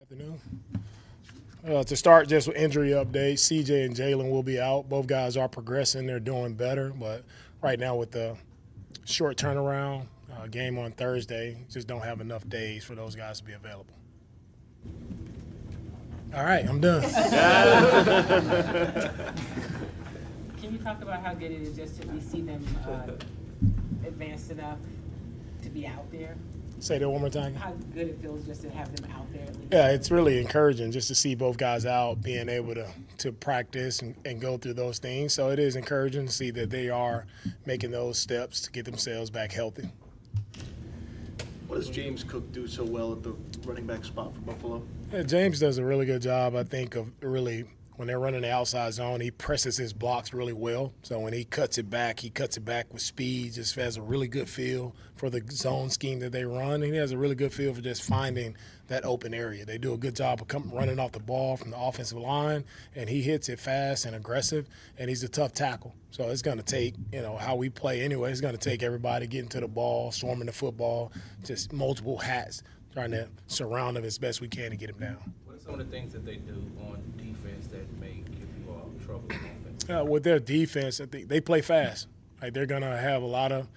Afternoon. To start, just with injury updates, CJ and Jalen will be out. Both guys are progressing. They're doing better. But right now with the short turnaround, game on Thursday, just don't have enough days for those guys to be available. All right, I'm done. Can you talk about how good it is just to at least see them advanced enough to be out there? Say that one more time. How good it feels just to have them out there at least? Yeah, it's really encouraging just to see both guys out, being able to practice and go through those things. So it is encouraging to see that they are making those steps to get themselves back healthy. What does James Cook do so well at the running back spot for Buffalo? Yeah, James does a really good job, I think, of really when they're running the outside zone, he presses his blocks really well. So when he cuts it back with speed, just has a really good feel for the zone scheme that they run. And he has a really good feel for just finding that open area. They do a good job of running off the ball from the offensive line, and he hits it fast and aggressive, and he's a tough tackle. So it's going to take, how we play anyway, it's going to take everybody getting to the ball, swarming the football, just multiple hats, trying to surround him as best we can to get him down. What are some of the things that they do on defense that may give you all trouble in offense? With their defense, I think they play fast. Like they're going to have a lot of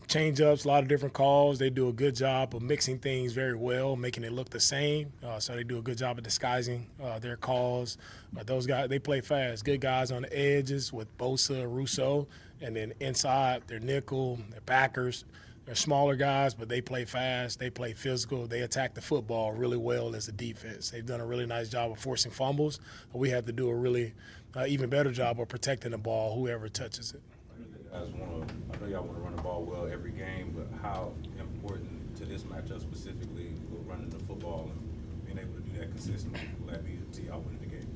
change-ups, a lot of different calls. They do a good job of mixing things very well, making it look the same. So they do a good job of disguising their calls. Those guys, they play fast. Good guys on the edges with Bosa, Russo, and then inside, they're nickel, they're backers. They're smaller guys, but they play fast. They play physical. They attack the football really well as a defense. They've done a really nice job of forcing fumbles. We have to do a really even better job of protecting the ball, whoever touches it. I know y'all want to run the ball well every game, but how important to this matchup specifically with running the football and being able to do that consistently will that be to y'all winning the game?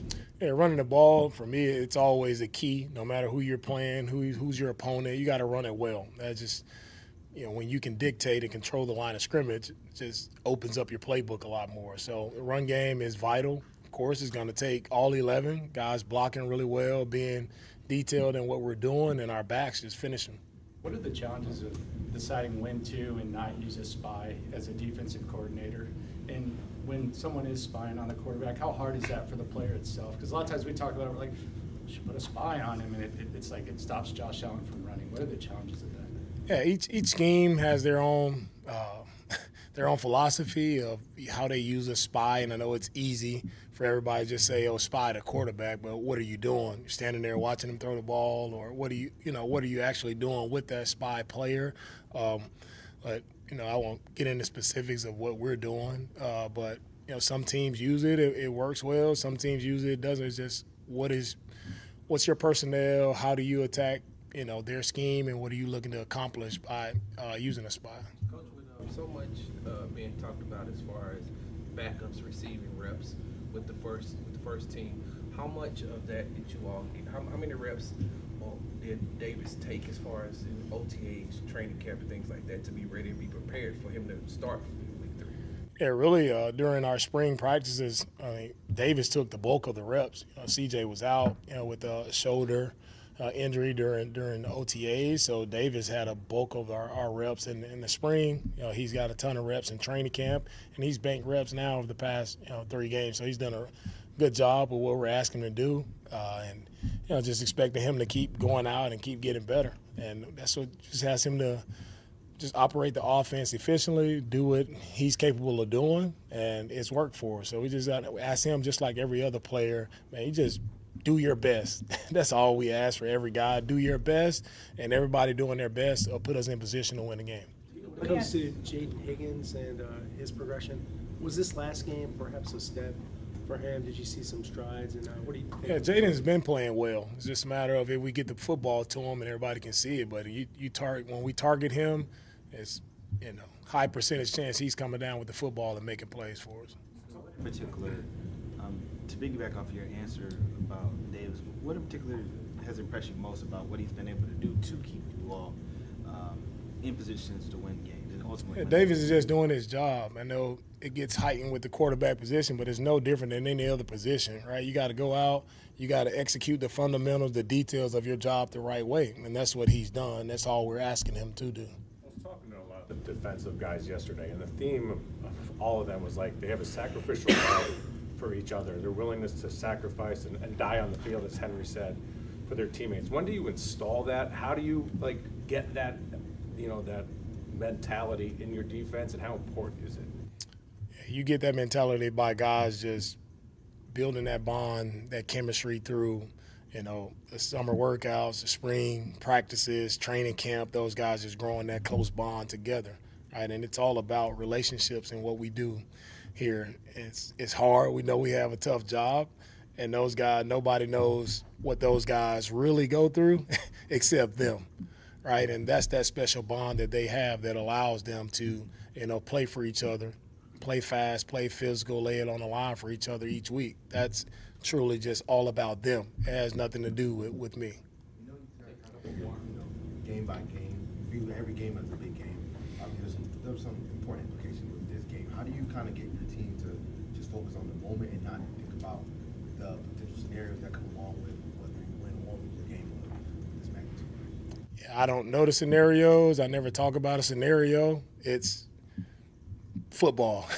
Yeah, running the ball, for me, it's always a key. No matter who you're playing, who's your opponent, you got to run it well. That just – when you can dictate and control the line of scrimmage, it just opens up your playbook a lot more. So the run game is vital. Of course, it's going to take all 11 guys blocking really well, being detailed in what we're doing, and our backs just finishing. What are the challenges of deciding when to and not use a spy as a defensive coordinator? And when someone is spying on the quarterback, how hard is that for the player itself? Because a lot of times we talk about it, we're like, we should put a spy on him, and it's like it stops Josh Allen from running. What are the challenges of that? Yeah, each scheme has their own philosophy of how they use a spy, and I know it's easy for everybody to just say, "Oh, spy the quarterback," but what are you doing? You're standing there watching him throw the ball, or what are you actually doing with that spy player? But I won't get into specifics of what we're doing, but some teams use it, it works well. Some teams use it doesn't. It's just what's your personnel? How do you attack? Their scheme, and what are you looking to accomplish by using a spy? Coach, with so much being talked about as far as backups receiving reps with the first team, how much of that did you all get? How many reps did Davis take as far as in OTAs, training camp, and things like that to be ready to be prepared for him to start week 3? Yeah, really, during our spring practices, Davis took the bulk of the reps. CJ was out, with a shoulder injury during the OTAs, so Davis had a bulk of our reps in the spring. He's got a ton of reps in training camp, and he's banked reps now over the past 3 games. So he's done a good job of what we're asking him to do, and just expecting him to keep going out and keep getting better. And that's what just has him to just operate the offense efficiently, do what he's capable of doing, and it's worked for us. So we just got to ask him, just like every other player, man, you just do your best. That's all we ask for every guy. Do your best, and everybody doing their best will put us in position to win the game. When it comes to Jaden Higgins and his progression, was this last game perhaps a step for him? Did you see some strides? And what do you think? Yeah, Jaden's been playing well. It's just a matter of if we get the football to him and everybody can see it. But when we target him, it's high percentage chance he's coming down with the football and making plays for us. In particular, to piggyback off your answer about Davis, what in particular has impressed you most about what he's been able to do to keep you all in positions to win games and ultimately? Yeah, Davis is just doing his job. I know it gets heightened with the quarterback position, but it's no different than any other position, right? You got to go out, you got to execute the fundamentals, the details of your job the right way, and that's what he's done. That's all we're asking him to do. I was talking to a lot defensive guys yesterday, and the theme of all of them was like they have a sacrificial love for each other. Their willingness to sacrifice and die on the field, as Henry said, for their teammates. When do you install that? How do you get that, that mentality in your defense, and how important is it? You get that mentality by guys just building that bond, that chemistry through, the summer workouts, the spring practices, training camp. Those guys just growing that close bond together, right? And it's all about relationships and what we do here. It's hard. We know we have a tough job, and those guys, nobody knows what those guys really go through except them, right? And that's that special bond that they have that allows them to, play for each other, play fast, play physical, lay it on the line for each other each week. That's truly just all about them. It has nothing to do with me. Game by game, view every game as a big game. There's some important implications with this game. How do you kind of get your team to just focus on the moment and not think about the potential scenarios that come along with whether you win or lose the game of this magnitude? Yeah, I don't know the scenarios. I never talk about a scenario. It's football,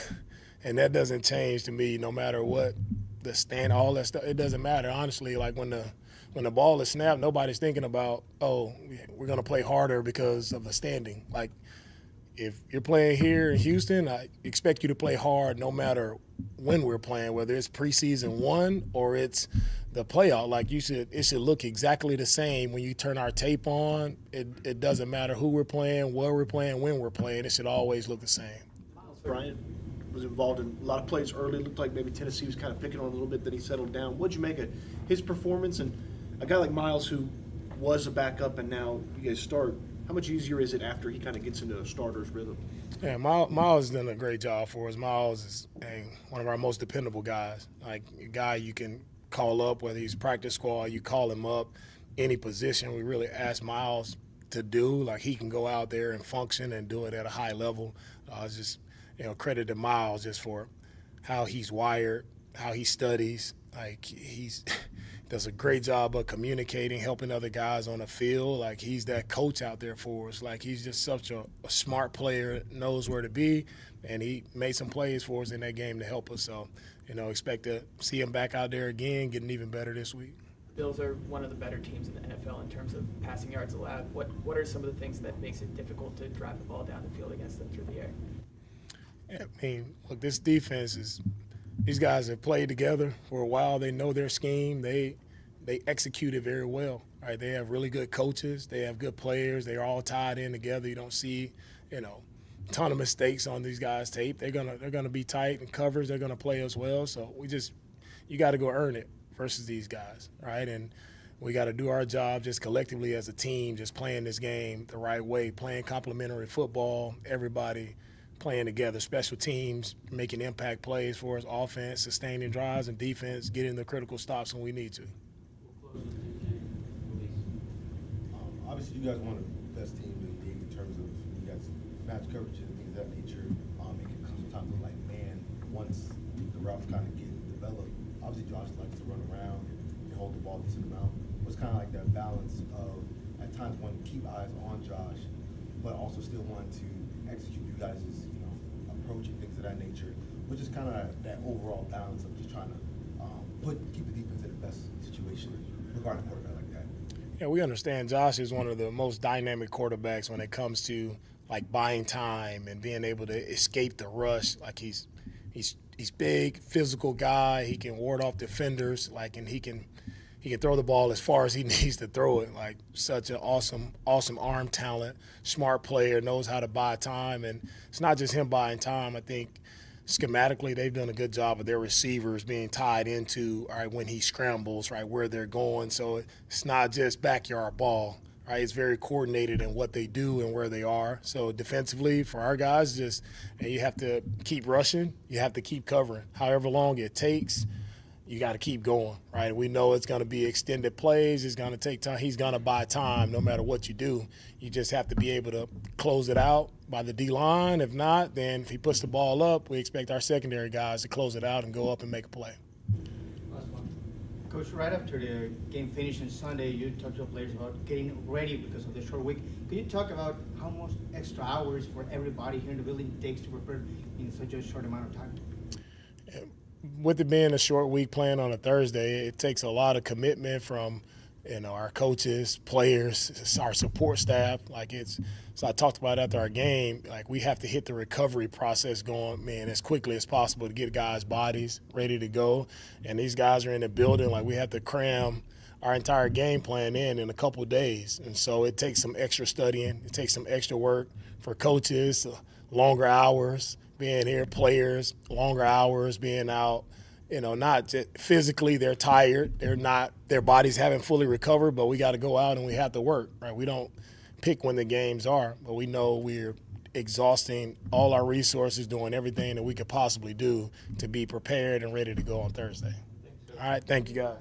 and that doesn't change to me no matter what the stand, all that stuff. It doesn't matter, honestly. Like when the ball is snapped, nobody's thinking about, we're going to play harder because of the standing. Like if you're playing here in Houston, I expect you to play hard no matter when we're playing, whether it's preseason 1 or it's the playoff. Like it should look exactly the same when you turn our tape on. It doesn't matter who we're playing, where we're playing, when we're playing. It should always look the same. Bryant was involved in a lot of plays early. It looked like maybe Tennessee was kind of picking on a little bit, then he settled down. What'd you make of his performance? And a guy like Miles, who was a backup and now you guys start, how much easier is it after he kind of gets into a starter's rhythm? Yeah, Miles has done a great job for us. Miles is one of our most dependable guys, like a guy you can call up, whether he's practice squad, you call him up, any position. We really ask Miles to do. Like he can go out there and function and do it at a high level. Just credit to Miles just for how he's wired, how he studies. Like he's does a great job of communicating, helping other guys on the field. Like he's that coach out there for us. Like he's just such a smart player, knows where to be, and he made some plays for us in that game to help us. So, expect to see him back out there again, getting even better this week. Bills are one of the better teams in the NFL in terms of passing yards allowed. What are some of the things that makes it difficult to drive the ball down the field against them through the air? Yeah, look, this defense is – these guys have played together for a while. They know their scheme. They execute it very well. Right? They have really good coaches. They have good players. They're all tied in together. You don't see, a ton of mistakes on these guys' tape. They're gonna be tight in covers. They're gonna play us well. So you got to go earn it versus these guys, right? And we got to do our job just collectively as a team, just playing this game the right way, playing complementary football, everybody playing together, special teams, making impact plays for us, offense, sustaining drives, and defense, getting the critical stops when we need to. Obviously, you guys are one of the best teams in the league in terms of you guys match coverage and things of that nature. It can sometimes look like man once the routes kind of get developed. Obviously, Josh likes to run around and hold the ball a decent amount. It's kind of like that balance of at times wanting to keep eyes on Josh, but also still wanting to execute you guys' approach and things of that nature, which is kind of that overall balance of just trying to keep the defense in the best situation regarding a quarterback like that. Yeah, we understand Josh is one of the most dynamic quarterbacks when it comes to like buying time and being able to escape the rush. Like he's big, physical guy. He can ward off defenders. And he can throw the ball as far as he needs to throw it. Like such an awesome arm talent, smart player, knows how to buy time. And it's not just him buying time. I think schematically they've done a good job of their receivers being tied into, all right, when he scrambles, right, where they're going. So it's not just backyard ball, right? It's very coordinated in what they do and where they are. So defensively for our guys, you have to keep rushing. You have to keep covering. However long it takes, you got to keep going, right? We know it's going to be extended plays. It's going to take time. He's going to buy time no matter what you do. You just have to be able to close it out by the D-line. If not, then if he puts the ball up, we expect our secondary guys to close it out and go up and make a play. Last one. Coach, right after the game finished on Sunday, you talked to the players about getting ready because of the short week. Can you talk about how much extra hours for everybody here in the building takes to prepare in such a short amount of time? With it being a short week playing on a Thursday, it takes a lot of commitment from our coaches, players, our support staff. So I talked about after our game, like we have to hit the recovery process going, man, as quickly as possible to get guys' bodies ready to go. And these guys are in the building, like we have to cram our entire game plan in a couple of days. And so it takes some extra studying, it takes some extra work for coaches, longer hours being here, players, longer hours being out. Not just physically they're tired, their bodies haven't fully recovered, but we got to go out and we have to work, right? We don't pick when the games are, but we know we're exhausting all our resources, doing everything that we could possibly do to be prepared and ready to go on Thursday. All right, thank you guys.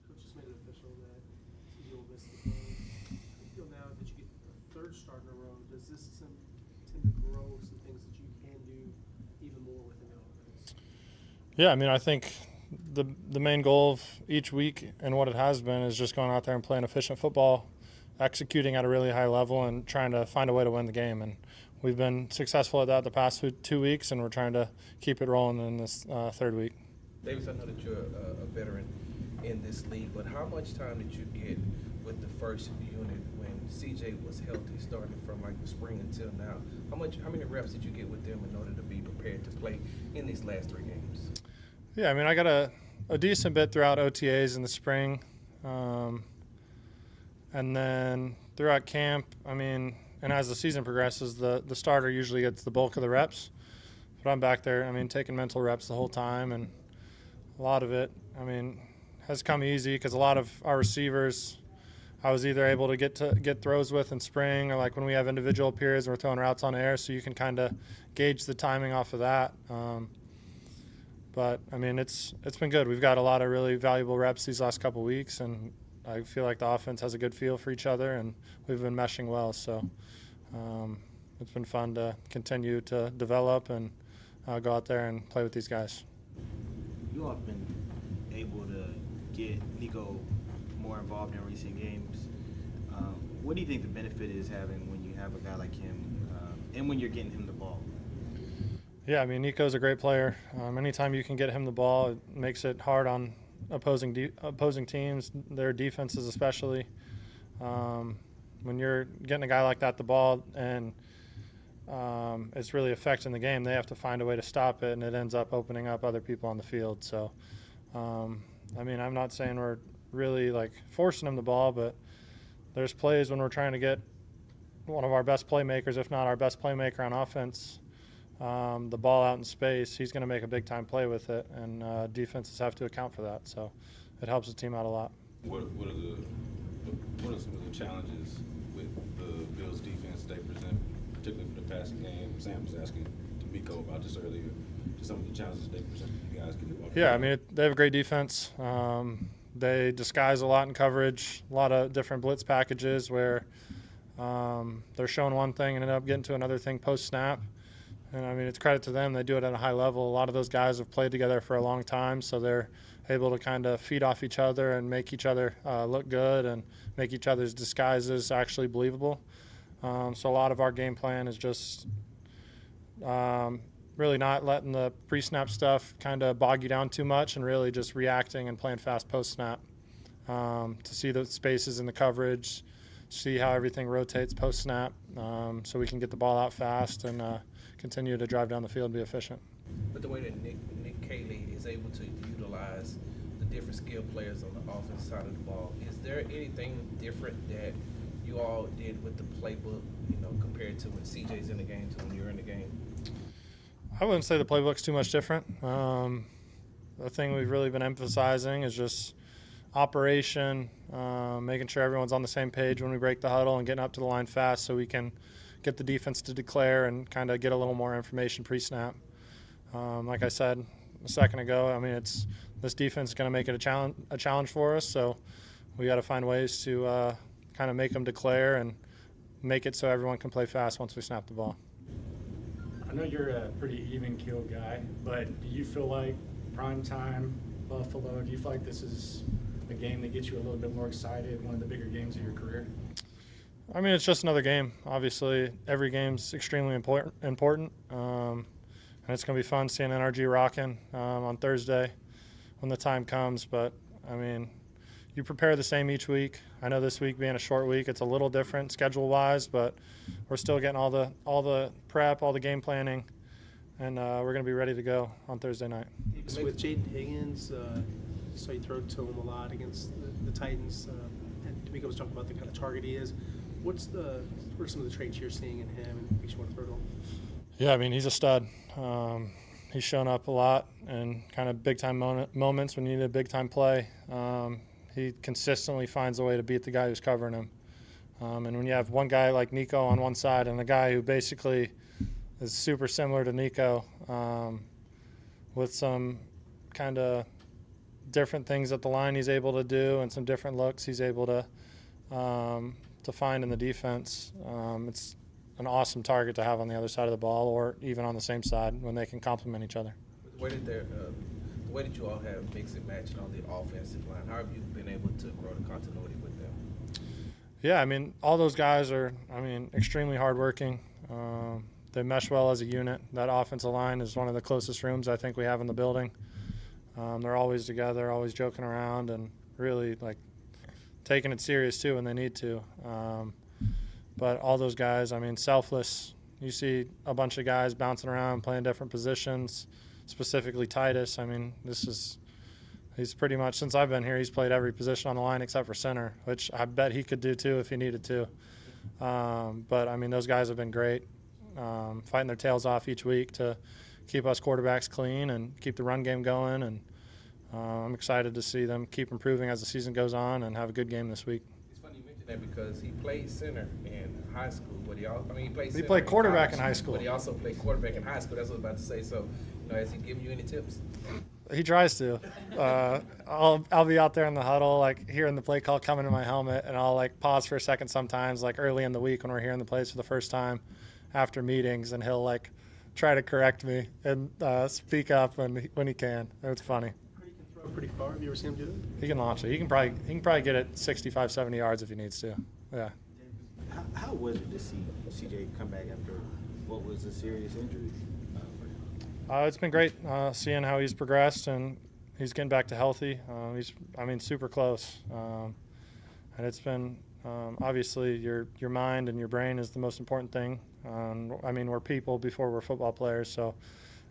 Coach just made it official that you'll miss the game. How do you feel now that you get a third start in a row? Does this tend to grow some things that you can do even more within the offense? Yeah, I mean, I think the main goal of each week and what it has been is just going out there and playing efficient football, executing at a really high level, and trying to find a way to win the game. And we've been successful at that the past 2 weeks, and we're trying to keep it rolling in this third week. Davis, I know that you're a veteran in this league, but how much time did you get with the first unit when CJ was healthy, starting from like the spring until now? How many reps did you get with them in order to be prepared to play in these last 3 games? Yeah, I mean, I got a decent bit throughout OTAs in the spring. And then throughout camp, I mean, and as the season progresses, the starter usually gets the bulk of the reps. But I'm back there, I mean, taking mental reps the whole time. And a lot of it, I mean, has come easy because a lot of our receivers I was either able to get throws with in spring, or like when we have individual periods and we're throwing routes on air, so you can kind of gauge the timing off of that. But I mean, it's been good. We've got a lot of really valuable reps these last couple weeks, and I feel like the offense has a good feel for each other, and we've been meshing well. So it's been fun to continue to develop and go out there and play with these guys. You all have been able to get Nico more involved in recent games. What do you think the benefit is having when you have a guy like him, and when you're getting him the ball? Yeah, I mean, Nico's a great player. Anytime you can get him the ball, it makes it hard on opposing teams, their defenses especially. When you're getting a guy like that the ball and it's really affecting the game, they have to find a way to stop it, and it ends up opening up other people on the field. So, I mean, I'm not saying we're really like forcing him the ball, but there's plays when we're trying to get one of our best playmakers, if not our best playmaker on offense, the ball out in space. He's going to make a big-time play with it, and defenses have to account for that. So it helps the team out a lot. What are some of the challenges with the Bills' defense they present, particularly for the passing game? Sam was asking Demeco about this earlier. Just some of the challenges they present for you guys. Yeah, I mean, they have a great defense. They disguise a lot in coverage, a lot of different blitz packages where they're showing one thing and end up getting to another thing post-snap. And, I mean, it's credit to them. They do it at a high level. A lot of those guys have played together for a long time, so they're able to kind of feed off each other and make each other look good and make each other's disguises actually believable. So a lot of our game plan is just really not letting the pre-snap stuff kind of bog you down too much, and really just reacting and playing fast post-snap to see the spaces in the coverage, see how everything rotates post-snap, so we can get the ball out fast and continue to drive down the field and be efficient. But the way that Nick Caley is able to utilize the different skill players on the offensive side of the ball, is there anything different that you all did with the playbook, compared to when CJ's in the game to when you're in the game? I wouldn't say the playbook's too much different. The thing we've really been emphasizing is just operation, making sure everyone's on the same page when we break the huddle and getting up to the line fast so we can get the defense to declare and kind of get a little more information pre-snap. Like I said a second ago, I mean, this defense is going to make it a challenge for us, so we got to find ways to kind of make them declare and make it so everyone can play fast once we snap the ball. I know you're a pretty even-keeled guy, but do you feel like primetime Buffalo, do you feel like this is a game that gets you a little bit more excited, one of the bigger games of your career? I mean, it's just another game. Obviously, every game's extremely important, and it's going to be fun seeing NRG rocking on Thursday when the time comes. But, I mean, you prepare the same each week. I know this week being a short week, it's a little different schedule-wise, but we're still getting all the prep, all the game planning, and we're going to be ready to go on Thursday night. With Jaden Higgins, so you throw to him a lot against the Titans, and Demeco was talking about the kind of target he is. What are some of the traits you're seeing in him and makes you want to throw to him? Yeah, I mean, he's a stud. He's shown up a lot and kind of big-time moments when you need a big-time play. He consistently finds a way to beat the guy who's covering him. And when you have one guy like Nico on one side and a guy who basically is super similar to Nico with some kind of different things at the line he's able to do and some different looks he's able to find in the defense, it's an awesome target to have on the other side of the ball or even on the same side when they can complement each other. The way that you all have mix and match on the offensive line, how have you been able to grow the continuity with them? Yeah, I mean, all those guys are, extremely hardworking. They mesh well as a unit. That offensive line is one of the closest rooms I think we have in the building. They're always together, always joking around, and really, taking it serious too when they need to. But all those guys, I mean, selfless. You see a bunch of guys bouncing around, playing different positions, specifically Titus. I mean, he's pretty much, since I've been here, he's played every position on the line except for center, which I bet he could do too if he needed to. But, I mean, those guys have been great, fighting their tails off each week to keep us quarterbacks clean and keep the run game going. And I'm excited to see them keep improving as the season goes on and have a good game this week. It's funny you mention that because he played center in high school, but he played quarterback in high school. But he also played quarterback in high school. That's what I was about to say. So, has he given you any tips? He tries to. I'll be out there in the huddle, like hearing the play call coming in my helmet, and I'll like pause for a second sometimes, like early in the week when we're hearing the plays for the first time after meetings, and he'll like try to correct me and speak up when he can. It's funny. He can throw pretty far. Have you ever seen him do that? He can launch it. He can probably get it 65, 70 yards if he needs to. Yeah. How was it to see CJ come back after what was a serious injury for him? It's been great seeing how he's progressed and he's getting back to healthy. He's super close. And it's been obviously your mind and your brain is the most important thing. We're people before we're football players, so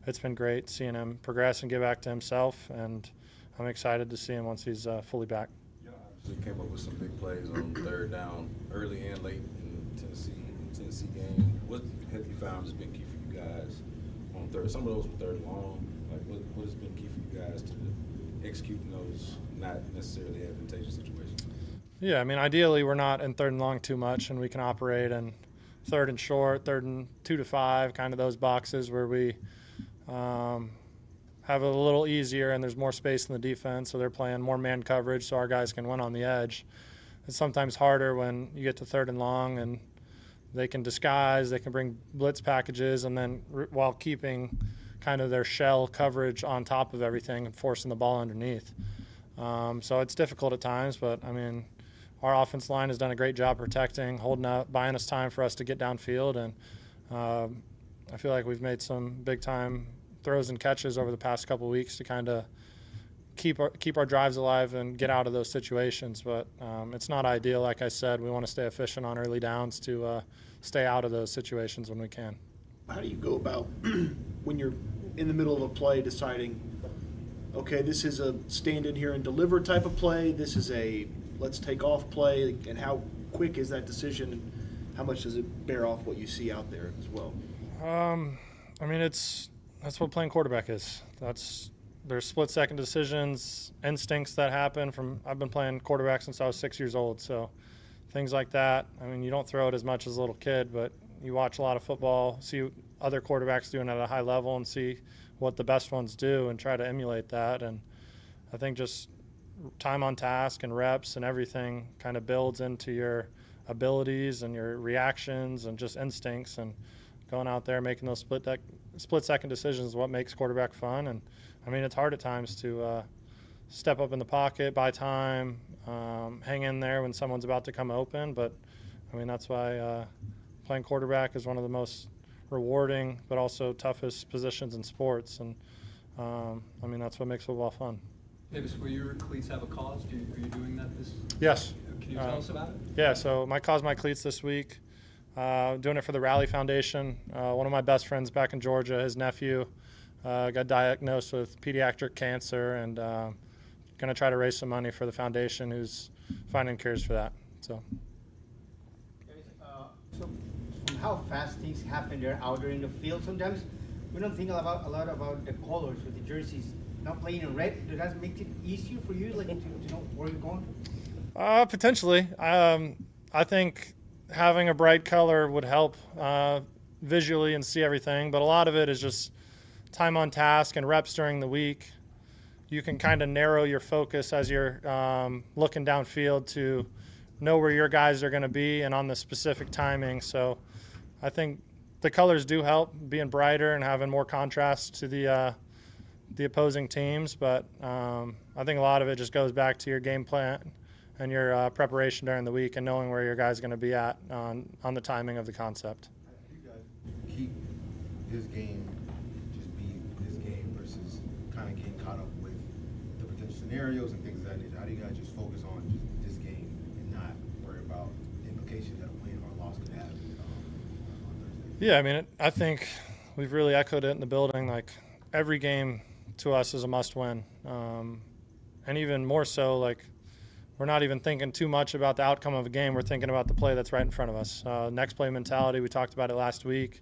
it's been great seeing him progress and get back to himself. And I'm excited to see him once he's fully back. Yeah, obviously came up with some big plays on third down, early and late in Tennessee game. What have you found has been key for you guys on third? Some of those were third and long. Like, what has been key for you guys to execute in those not necessarily advantageous situations? Yeah, ideally we're not in third and long too much, and we can operate in third and short, third and 2 to 5, kind of those boxes where we have it a little easier and there's more space in the defense, so they're playing more man coverage so our guys can win on the edge. It's sometimes harder when you get to third and long and they can disguise, they can bring blitz packages, and then while keeping kind of their shell coverage on top of everything and forcing the ball underneath. So it's difficult at times, but our offense line has done a great job protecting, holding up, buying us time for us to get downfield, and I feel like we've made some big-time throws and catches over the past couple of weeks to kind of keep our drives alive and get out of those situations. But it's not ideal, like I said. We want to stay efficient on early downs to stay out of those situations when we can. How do you go about when you're in the middle of a play deciding, okay, this is a stand in here and deliver type of play, this is a let's take off play, and how quick is that decision, and how much does it bear off what you see out there as well? That's what playing quarterback is. There's split-second decisions, instincts that happen I've been playing quarterback since I was 6 years old, so things like that. You don't throw it as much as a little kid, but you watch a lot of football, see other quarterbacks doing it at a high level and see what the best ones do and try to emulate that. And I think just time on task and reps and everything kind of builds into your abilities and your reactions and just instincts, and going out there making those split-second decisions is what makes quarterback fun. And it's hard at times to step up in the pocket, buy time, hang in there when someone's about to come open. But that's why playing quarterback is one of the most rewarding but also toughest positions in sports. And that's what makes football fun. Davis, will your cleats have a cause? Are you doing that this? Yes. Can you tell us about it? Yeah, so my cause, my cleats this week. Doing it for the Rally Foundation. One of my best friends back in Georgia, his nephew, got diagnosed with pediatric cancer, and going to try to raise some money for the foundation who's finding cures for that. So from how fast things happen there out there in the field, sometimes we don't think a lot about the colors with the jerseys. Not playing in red, does that make it easier for you, like to know where you're going? Potentially. I think having a bright color would help visually and see everything, but a lot of it is just time on task and reps during the week. You can kind of narrow your focus as you're looking downfield to know where your guys are going to be and on the specific timing. So I think the colors do help, being brighter and having more contrast to the opposing teams, but I think a lot of it just goes back to your game plan and your preparation during the week and knowing where your guy's going to be at on the timing of the concept. How do you guys keep this game just be this game versus kind of getting caught up with the potential scenarios and things of that nature? How do you guys just focus on just this game implications that a win or a loss could have on Thursday? Yeah, I mean, I think we've really echoed it in the building. Like, every game to us is a must-win, and even more so, like, we're not even thinking too much about the outcome of a game. We're thinking about the play that's right in front of us. Next play mentality, we talked about it last week,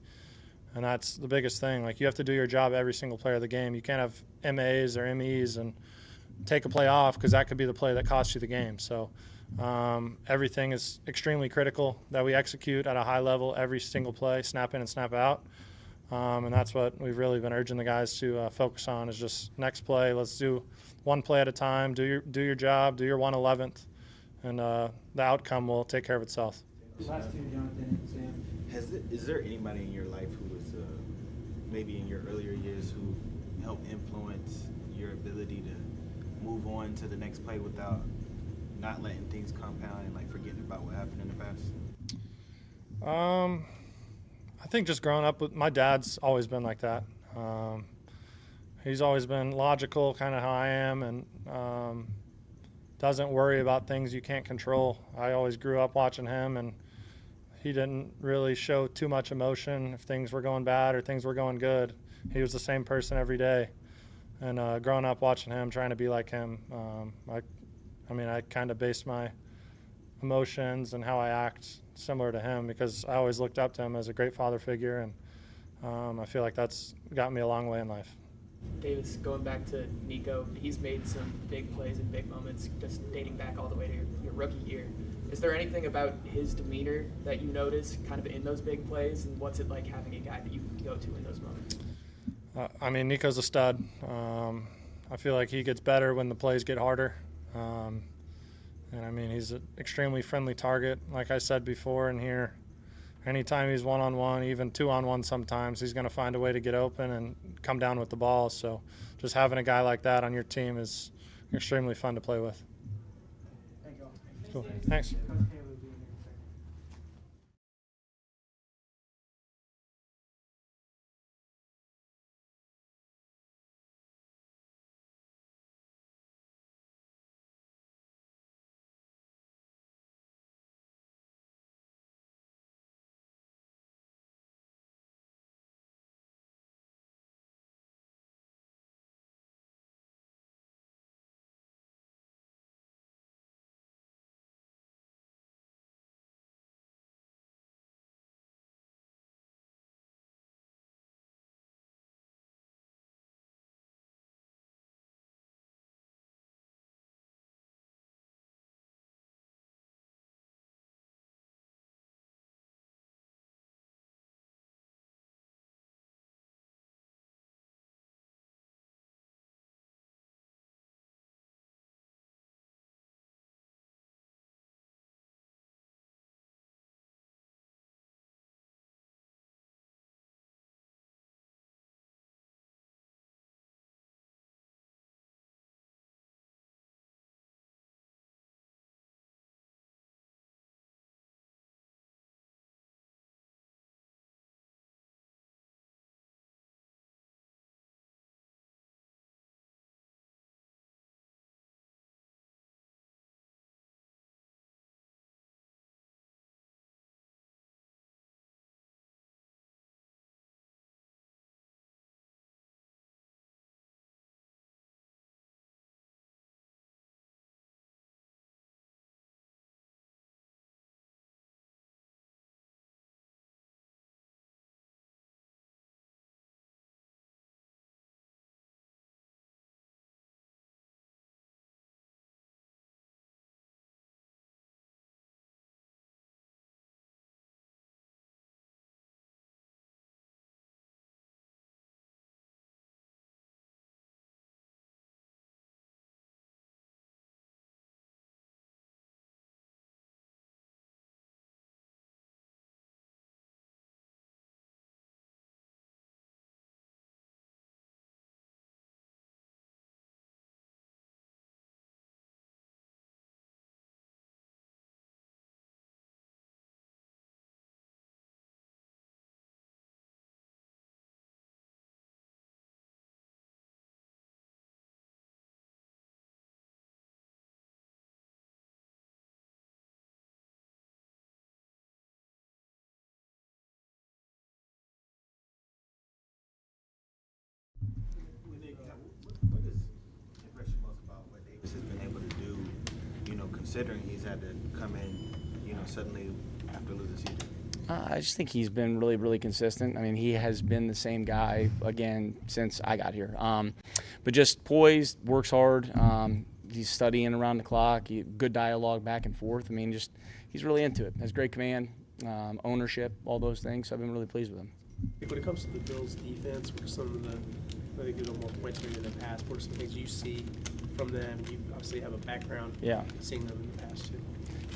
and that's the biggest thing. Like, you have to do your job every single play of the game. You can't have MAs or MEs and take a play off, because that could be the play that costs you the game. So everything is extremely critical that we execute at a high level every single play, snap in and snap out. And that's what we've really been urging the guys to focus on, is just next play. Let's do one play at a time. Do your job. Do your 1/11th, and the outcome will take care of itself. Last two, Jonathan and Sam. Is there anybody in your life who was maybe in your earlier years who helped influence your ability to move on to the next play without not letting things compound and like forgetting about what happened in the past? I think just growing up with my dad's always been like that. He's always been logical, kind of how I am, and doesn't worry about things you can't control. I always grew up watching him, and he didn't really show too much emotion if things were going bad or things were going good. He was the same person every day. And growing up watching him, trying to be like him, I kind of based my emotions and how I act similar to him, because I always looked up to him as a great father figure, and I feel like that's got me a long way in life. Davis, going back to Nico, he's made some big plays and big moments just dating back all the way to your rookie year. Is there anything about his demeanor that you notice kind of in those big plays, and what's it like having a guy that you can go to in those moments? Nico's a stud. I feel like he gets better when the plays get harder. He's an extremely friendly target. Like I said before in here, anytime he's one-on-one, even two-on-one sometimes, he's going to find a way to get open and come down with the ball. So just having a guy like that on your team is extremely fun to play with. Thank you all. Cool. Thanks. considering he's had to come in, suddenly after losing the season? I just think he's been really, really consistent. I mean, he has been the same guy, again, since I got here. But just poised, works hard. He's studying around the clock. Good dialogue back and forth. I mean, he's really into it. Has great command, ownership, all those things. So I've been really pleased with him. When it comes to the Bills' defense, what are some of the, I think, more points maybe in the past? What are some things you see from them? You obviously have a background seeing them in the past too.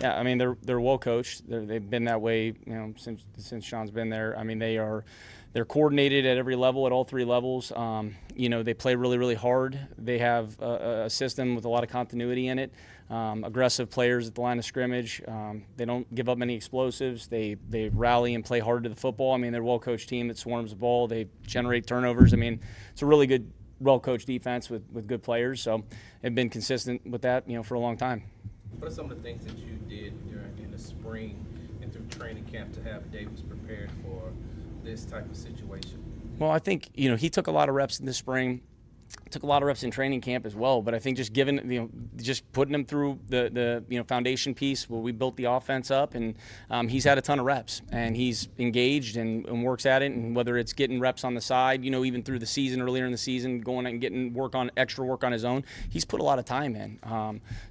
Yeah, I mean they're well coached. They've been that way, since Sean's been there. I mean they're coordinated at every level, at all three levels. They play really, really hard. They have a system with a lot of continuity in it. Aggressive players at the line of scrimmage. They don't give up many explosives. They rally and play hard to the football. I mean they're a well coached team that swarms the ball. They generate turnovers. I mean it's a really good, well coached defense with good players. So they've been consistent with that, for a long time. What are some of the things that you did in the spring and through training camp to have Davis prepared for this type of situation? Well, I think, he took a lot of reps in the spring, took a lot of reps in training camp as well. But I think just just putting him through the foundation piece where we built the offense up, and he's had a ton of reps, and he's engaged and works at it. And whether it's getting reps on the side, even through the season, earlier in the season, going and getting extra work on his own, he's put a lot of time in.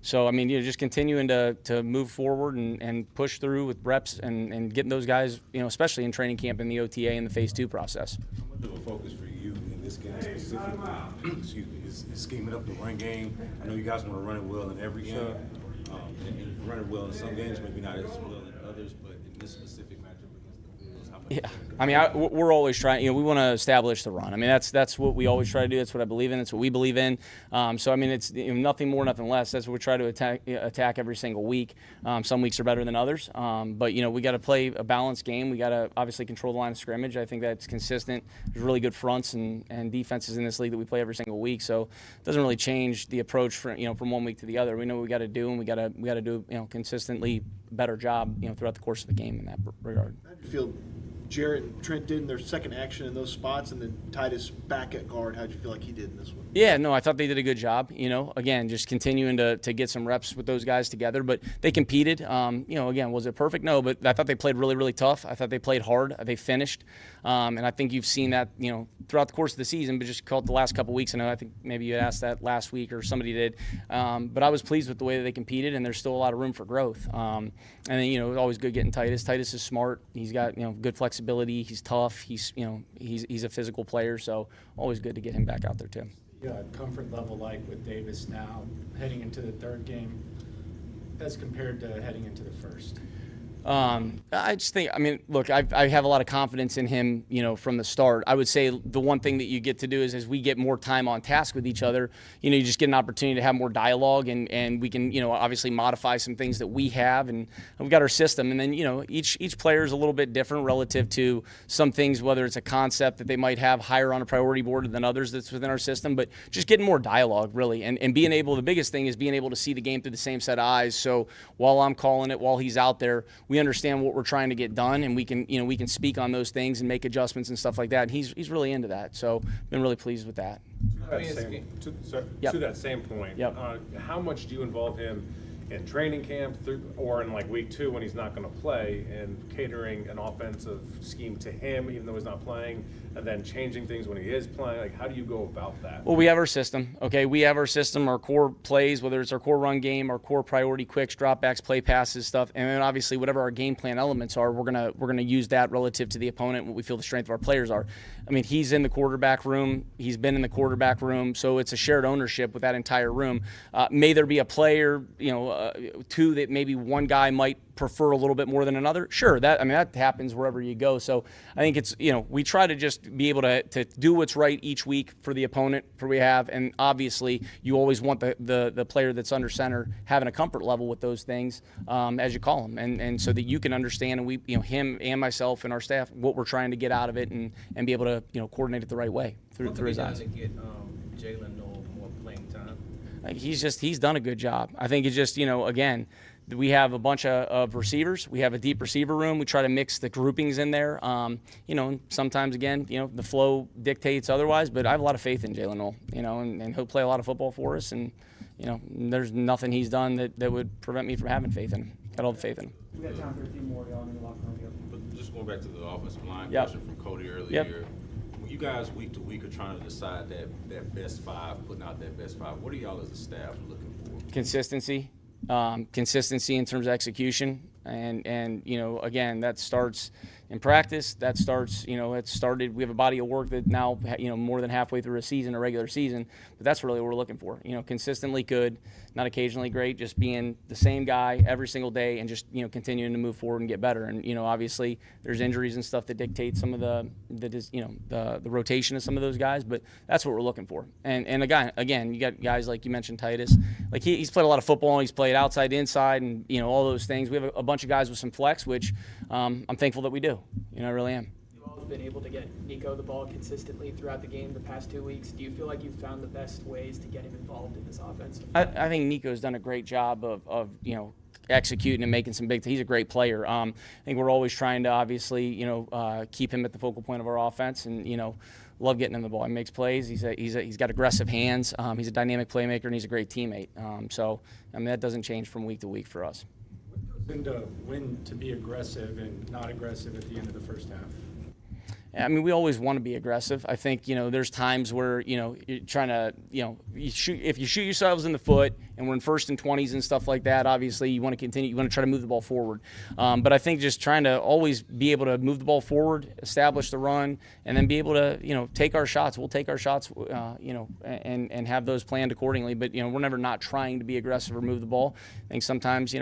So I mean, just continuing to move forward and push through with reps and getting those guys, especially in training camp and the OTA and the Phase 2 process. How much of a focus for you in this game specifically? Excuse me, is scheming up the run game. I know you guys want to run it well in every game. And run it well in some games, maybe not as well in others, but in this specific matchup against the Bills, how much? Yeah, I mean, we're always trying. We want to establish the run. I mean, that's what we always try to do. That's what I believe in. That's what we believe in. So I mean, it's nothing more, nothing less. That's what we try to attack every single week. Some weeks are better than others. But we got to play a balanced game. We got to obviously control the line of scrimmage. I think that's consistent. There's really good fronts and defenses in this league that we play every single week. So it doesn't really change the approach from one week to the other. We know what we got to do, and we got to do consistently better job throughout the course of the game in that regard. How do you feel Jarrett and Trent did in their second action in those spots, and then Titus back at guard? How'd you feel like he did in this one? Yeah, no, I thought they did a good job. Again, just continuing to get some reps with those guys together. But they competed. Again, was it perfect? No, but I thought they played really, really tough. I thought they played hard. They finished. And I think you've seen that, throughout the course of the season, but just called the last couple of weeks. I think maybe you had asked that last week or somebody did. But I was pleased with the way that they competed, and there's still a lot of room for growth. And then, it's always good getting Titus. Titus is smart. He's got, good flexibility. He's tough. He's a physical player. So always good to get him back out there too. Yeah, comfort level like with Davis now heading into the third game as compared to heading into the first? I just think, look, I have a lot of confidence in him, from the start. I would say the one thing that you get to do is as we get more time on task with each other, you just get an opportunity to have more dialogue, and we can, obviously modify some things that we have, and we've got our system. And then, each player is a little bit different relative to some things, whether it's a concept that they might have higher on a priority board than others that's within our system, but just getting more dialogue, really, and being able, the biggest thing is being able to see the game through the same set of eyes. So while I'm calling it, while he's out there, we understand what we're trying to get done, and we can speak on those things and make adjustments and stuff like that. And he's really into that, so been really pleased with that. To that same point, how much do you involve him in training camp or in like week 2 when he's not going to play, and catering an offensive scheme to him even though he's not playing, and then changing things when he is playing? Like, how do you go about that? Well, we have our system. Okay, we have our system, our core plays, whether it's our core run game, our core priority quicks, dropbacks, play passes, stuff, and then obviously whatever our game plan elements are, we're gonna use that relative to the opponent, what we feel the strength of our players are. He's in the quarterback room. He's been in the quarterback room, so it's a shared ownership with that entire room. May there be a player, two that maybe one guy might prefer a little bit more than another? Sure, that happens wherever you go. So I think it's, we try to just be able to do what's right each week for the opponent, for we have, and obviously you always want the player that's under center having a comfort level with those things, as you call them, and so that you can understand, and we, him and myself and our staff, what we're trying to get out of it, and be able to, coordinate it the right way through his eyes. To get Jalen more playing time? He's done a good job. I think it's just, again, we have a bunch of receivers. We have a deep receiver room. We try to mix the groupings in there. Sometimes, again, the flow dictates otherwise, but I have a lot of faith in Jalen Noel, and he'll play a lot of football for us. And, there's nothing he's done that would prevent me from having faith in him. Got all the faith in him. We got time for a few more, y'all, in the locker room. But just going back to the offensive line Yep. question from Cody earlier. Yep. When you guys week to week are trying to decide that best five, putting out that best five, what are y'all as a staff looking for? Consistency in terms of execution, and again, that starts in practice. That starts, it started. We have a body of work that now, more than halfway through a regular season, but that's really what we're looking for. Consistently good, not occasionally great, just being the same guy every single day, and just continuing to move forward and get better. And obviously there's injuries and stuff that dictate some of the rotation of some of those guys, but that's what we're looking for. And again, you got guys like you mentioned, Titus, like he's played a lot of football, and he's played outside, inside, and all those things. We have a bunch of guys with some flex, which I'm thankful that we do. I really am. You've all been able to get Nico the ball consistently throughout the game the past 2 weeks. Do you feel like you've found the best ways to get him involved in this offense? I think Nico's done a great job of executing and making some big. He's a great player. I think we're always trying to obviously keep him at the focal point of our offense, and love getting him the ball. He makes plays. He's got aggressive hands. He's a dynamic playmaker, and he's a great teammate. That doesn't change from week to week for us. Into when to be aggressive and not aggressive at the end of the first half? We always want to be aggressive. I think, there's times where, you're trying to, if you shoot yourselves in the foot and we're in 1st and 20s and stuff like that, obviously you want to continue, you want to try to move the ball forward. But I think just trying to always be able to move the ball forward, establish the run, and then be able to, take our shots. We'll take our shots, and have those planned accordingly. But, we're never not trying to be aggressive or move the ball. I think sometimes,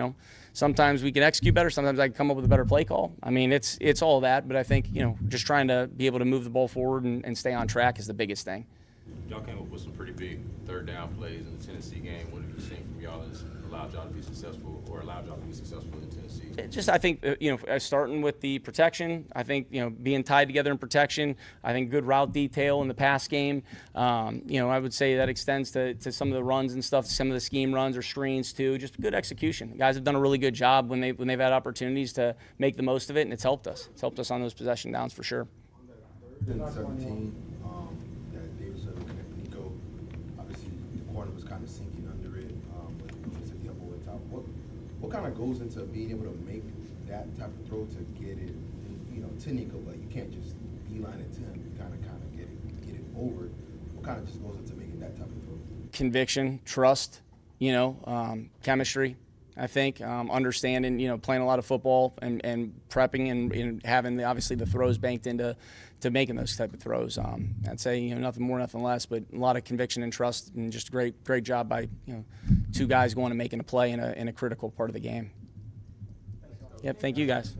sometimes we can execute better. Sometimes I can come up with a better play call. It's all that. But I think, just trying to be able to move the ball forward and stay on track is the biggest thing. Y'all came up with some pretty big third down plays in the Tennessee game. What have you seen from y'all that's allowed y'all to be successful in Tennessee? I think, starting with the protection, I think, being tied together in protection, I think good route detail in the pass game. I would say that extends to some of the runs and stuff, some of the scheme runs or screens too, just good execution. The guys have done a really good job when they've had opportunities to make the most of it, and it's helped us. It's helped us on those possession downs for sure. In 17, that Davis looking at Nico, obviously the corner was kind of sinking under it, but it's at the elbow and top. What kind of goes into being able to make that type of throw to get it, to Nico? But you can't just beeline it to him. You kind of get it over. What kind of just goes into making that type of throw? Conviction, trust, chemistry. I think understanding, playing a lot of football and prepping and having obviously the throws banked into making those type of throws. I'd say nothing more, nothing less, but a lot of conviction and trust, and just great job by two guys going and making a play in a critical part of the game. Yep, thank you guys.